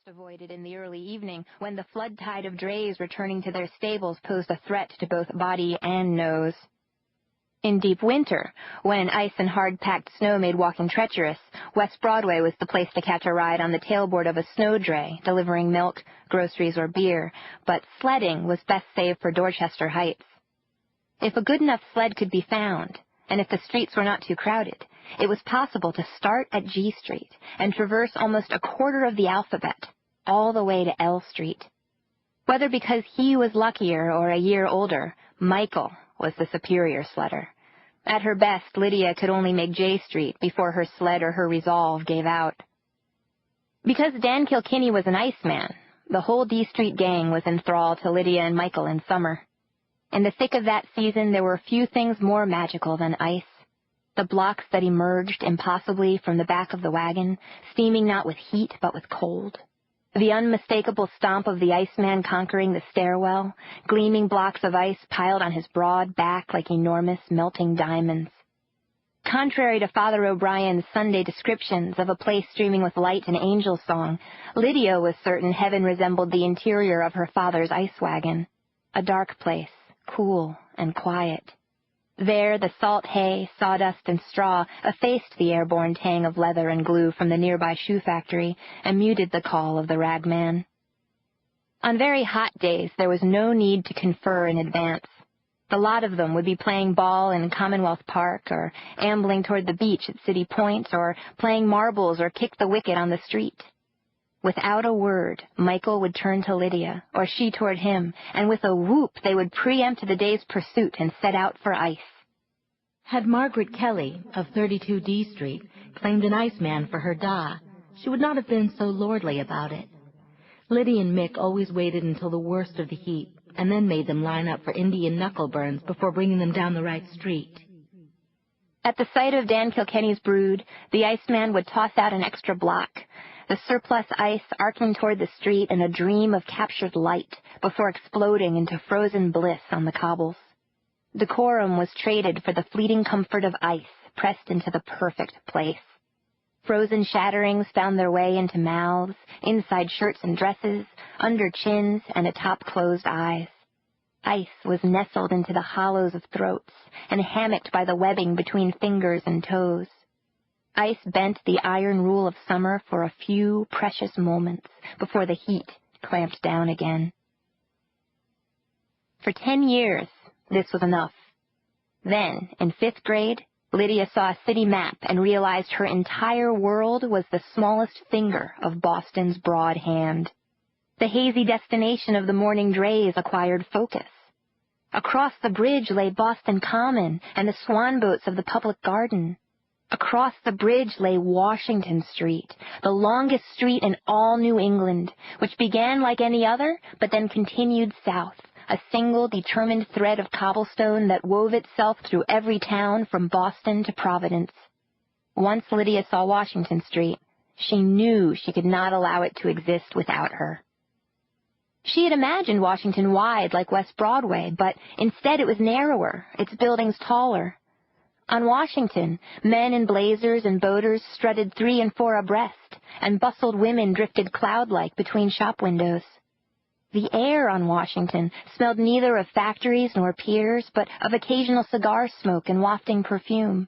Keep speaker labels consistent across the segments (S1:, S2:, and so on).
S1: best avoided in the early evening, when the flood tide of drays returning to their stables posed a threat to both body and nose. In deep winter, when ice and hard-packed snow made walking treacherous, West Broadway was the place to catch a ride on the tailboard of a snow dray, delivering milk, groceries, or beer, but sledding was best saved for Dorchester Heights. If a good enough sled could be found, and if the streets were not too crowded, it was possible to start at G Street and traverse almost a quarter of the alphabet, all the way to L Street. Whether because he was luckier or a year older, Michael was the superior sledder. At her best, Lydia could only make J Street before her sled or her resolve gave out. Because Dan Kilkenny was an iceman, the whole D Street gang was in thrall to Lydia and Michael in summer. In the thick of that season, there were few things more magical than ice. The blocks that emerged impossibly from the back of the wagon, steaming not with heat but with cold. The unmistakable stomp of the iceman conquering the stairwell, gleaming blocks of ice piled on his broad back like enormous melting diamonds. Contrary to Father O'Brien's Sunday descriptions of a place streaming with light and angel song, Lydia was certain heaven resembled the interior of her father's ice wagon. A dark place, cool and quiet. There, the salt hay, sawdust, and straw effaced the airborne tang of leather and glue from the nearby shoe factory and muted the call of the ragman. On very hot days, there was no need to confer in advance. The lot of them would be playing ball in Commonwealth Park, or ambling toward the beach at City Point, or playing marbles or kick the wicket on the street. Without a word, Michael would turn to Lydia, or she toward him, and with a whoop they would preempt the day's pursuit and set out for ice.
S2: Had Margaret Kelly, of 32 D Street, claimed an iceman for her da, she would not have been so lordly about it. Lydia and Mick always waited until the worst of the heat, and then made them line up for Indian knuckle burns before bringing them down the right street.
S1: At the sight of Dan Kilkenny's brood, the iceman would toss out an extra block, the surplus ice arcing toward the street in a dream of captured light before exploding into frozen bliss on the cobbles. Decorum was traded for the fleeting comfort of ice pressed into the perfect place. Frozen shatterings found their way into mouths, inside shirts and dresses, under chins, and atop closed eyes. Ice was nestled into the hollows of throats and hammocked by the webbing between fingers and toes. Ice bent the iron rule of summer for a few precious moments before the heat clamped down again. For 10 years, this was enough. Then, in 5th grade, Lydia saw a city map and realized her entire world was the smallest finger of Boston's broad hand. The hazy destination of the morning drays acquired focus. Across the bridge lay Boston Common and the swan boats of the public garden. Across the bridge lay Washington Street, the longest street in all New England, which began like any other, but then continued south, a single determined thread of cobblestone that wove itself through every town from Boston to Providence. Once Lydia saw Washington Street, she knew she could not allow it to exist without her. She had imagined Washington wide like West Broadway, but instead it was narrower, its buildings taller. On Washington, men in blazers and boaters strutted 3 and 4 abreast, and bustled women drifted cloud-like between shop windows. The air on Washington smelled neither of factories nor piers, but of occasional cigar smoke and wafting perfume.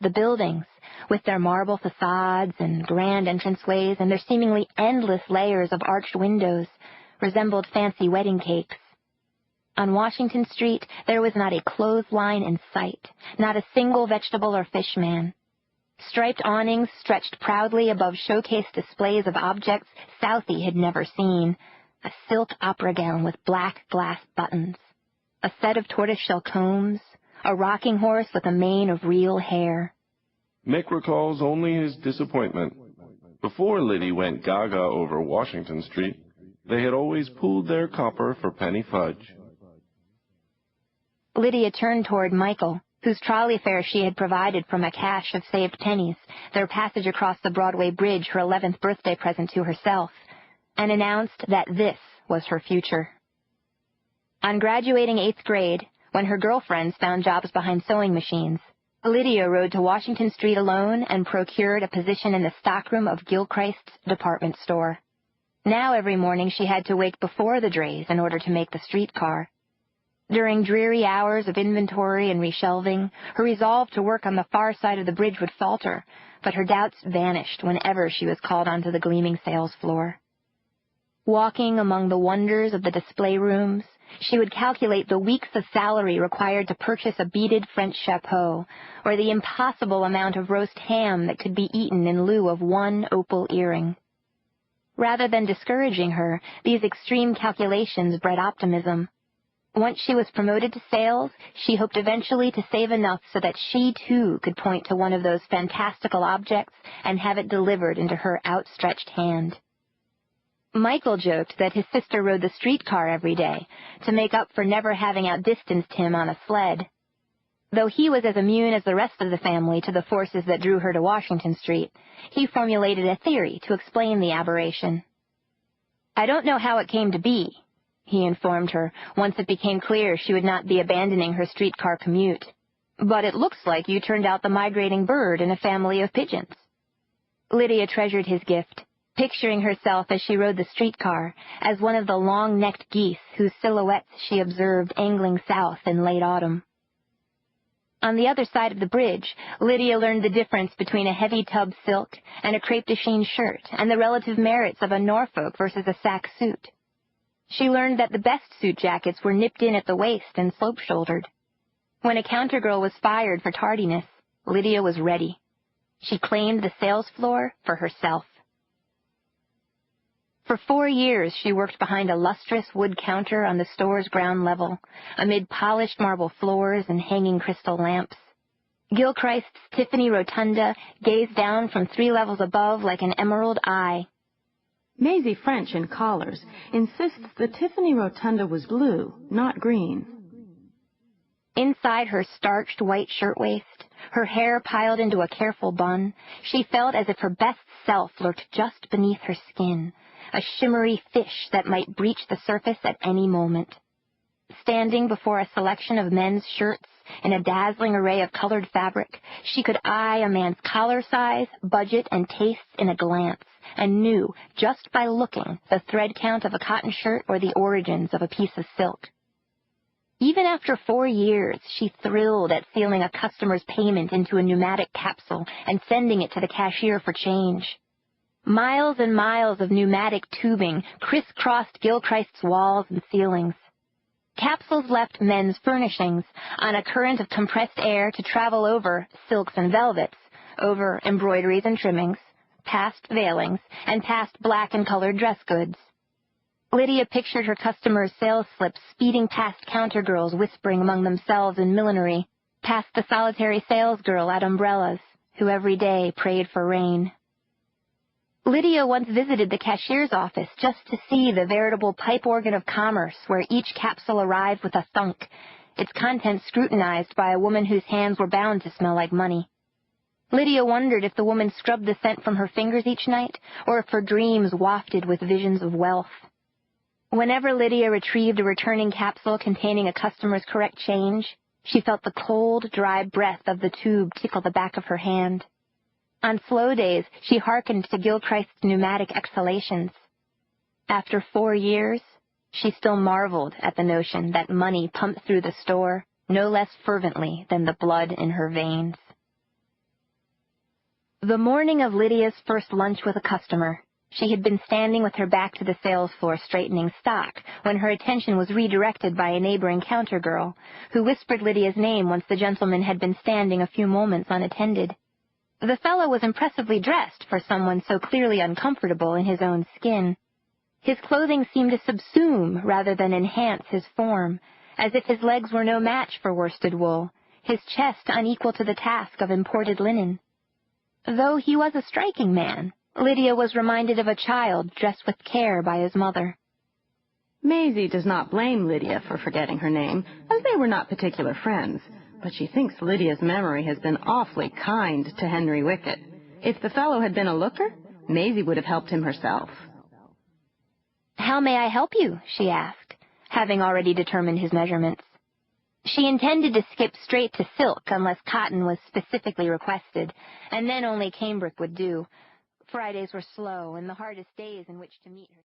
S1: The buildings, with their marble facades and grand entranceways and their seemingly endless layers of arched windows, resembled fancy wedding cakes. On Washington Street, there was not a clothesline in sight, not a single vegetable or fish man. Striped awnings stretched proudly above showcase displays of objects Southie had never seen, a silk opera gown with black glass buttons, a set of tortoiseshell combs, a rocking horse with a mane of real hair.
S3: Mick recalls only his disappointment. Before Liddy went gaga over Washington Street, they had always pooled their copper for penny fudge.
S1: Lydia turned toward Michael, whose trolley fare she had provided from a cache of saved pennies, their passage across the Broadway Bridge her 11th birthday present to herself, and announced that this was her future. On graduating 8th grade, when her girlfriends found jobs behind sewing machines, Lydia rode to Washington Street alone and procured a position in the stockroom of Gilchrist's department store. Now every morning she had to wake before the drays in order to make the streetcar. During dreary hours of inventory and reshelving, her resolve to work on the far side of the bridge would falter, but her doubts vanished whenever she was called onto the gleaming sales floor. Walking among the wonders of the display rooms, she would calculate the weeks of salary required to purchase a beaded French chapeau, or the impossible amount of roast ham that could be eaten in lieu of one opal earring. Rather than discouraging her, these extreme calculations bred optimism. Once she was promoted to sales, she hoped eventually to save enough so that she, too, could point to one of those fantastical objects and have it delivered into her outstretched hand. Michael joked that his sister rode the streetcar every day to make up for never having outdistanced him on a sled. Though he was as immune as the rest of the family to the forces that drew her to Washington Street, he formulated a theory to explain the aberration. "I don't know how it came to be," he informed her once it became clear she would not be abandoning her streetcar commute, "but it looks like you turned out the migrating bird in a family of pigeons." Lydia treasured his gift, picturing herself as she rode the streetcar as one of the long-necked geese whose silhouettes she observed angling south in late autumn. On the other side of the bridge, Lydia learned the difference between a heavy tub silk and a crepe de chine shirt and the relative merits of a Norfolk versus a sack suit. She learned that the best suit jackets were nipped in at the waist and slope-shouldered. When a counter girl was fired for tardiness, Lydia was ready. She claimed the sales floor for herself. For 4 years, she worked behind a lustrous wood counter on the store's ground level, amid polished marble floors and hanging crystal lamps. Gilchrist's Tiffany Rotunda gazed down from 3 levels above like an emerald eye.
S4: Maisie French in collars insists the Tiffany Rotunda was blue, not green.
S1: Inside her starched white shirtwaist, her hair piled into a careful bun, she felt as if her best self lurked just beneath her skin, a shimmery fish that might breach the surface at any moment. Standing before a selection of men's shirts in a dazzling array of colored fabric, she could eye a man's collar size, budget, and tastes in a glance, and knew, just by looking, the thread count of a cotton shirt or the origins of a piece of silk. Even after 4 years, she thrilled at sealing a customer's payment into a pneumatic capsule and sending it to the cashier for change. Miles and miles of pneumatic tubing crisscrossed Gilchrist's walls and ceilings. Capsules left men's furnishings on a current of compressed air to travel over silks and velvets, over embroideries and trimmings, past veilings, and past black and colored dress goods. Lydia pictured her customers' sales slips speeding past counter girls whispering among themselves in millinery, past the solitary salesgirl at umbrellas, who every day prayed for rain. Lydia once visited the cashier's office just to see the veritable pipe organ of commerce where each capsule arrived with a thunk, its contents scrutinized by a woman whose hands were bound to smell like money. Lydia wondered if the woman scrubbed the scent from her fingers each night, or if her dreams wafted with visions of wealth. Whenever Lydia retrieved a returning capsule containing a customer's correct change, she felt the cold, dry breath of the tube tickle the back of her hand. On slow days, she hearkened to Gilchrist's pneumatic exhalations. After 4 years, she still marveled at the notion that money pumped through the store no less fervently than the blood in her veins. The morning of Lydia's first lunch with a customer, she had been standing with her back to the sales floor straightening stock when her attention was redirected by a neighboring counter girl, who whispered Lydia's name once the gentleman had been standing a few moments unattended. The fellow was impressively dressed for someone so clearly uncomfortable in his own skin. His clothing seemed to subsume rather than enhance his form, as if his legs were no match for worsted wool, his chest unequal to the task of imported linen. Though he was a striking man, Lydia was reminded of a child dressed with care by his mother.
S4: Maisie does not blame Lydia for forgetting her name, as they were not particular friends, but she thinks Lydia's memory has been awfully kind to Henry Wickett. If the fellow had been a looker, Maisie would have helped him herself.
S1: "How may I help you?" she asked, having already determined his measurements. She intended to skip straight to silk unless cotton was specifically requested, and then only cambric would do. Fridays were slow and the hardest days in which to meet her.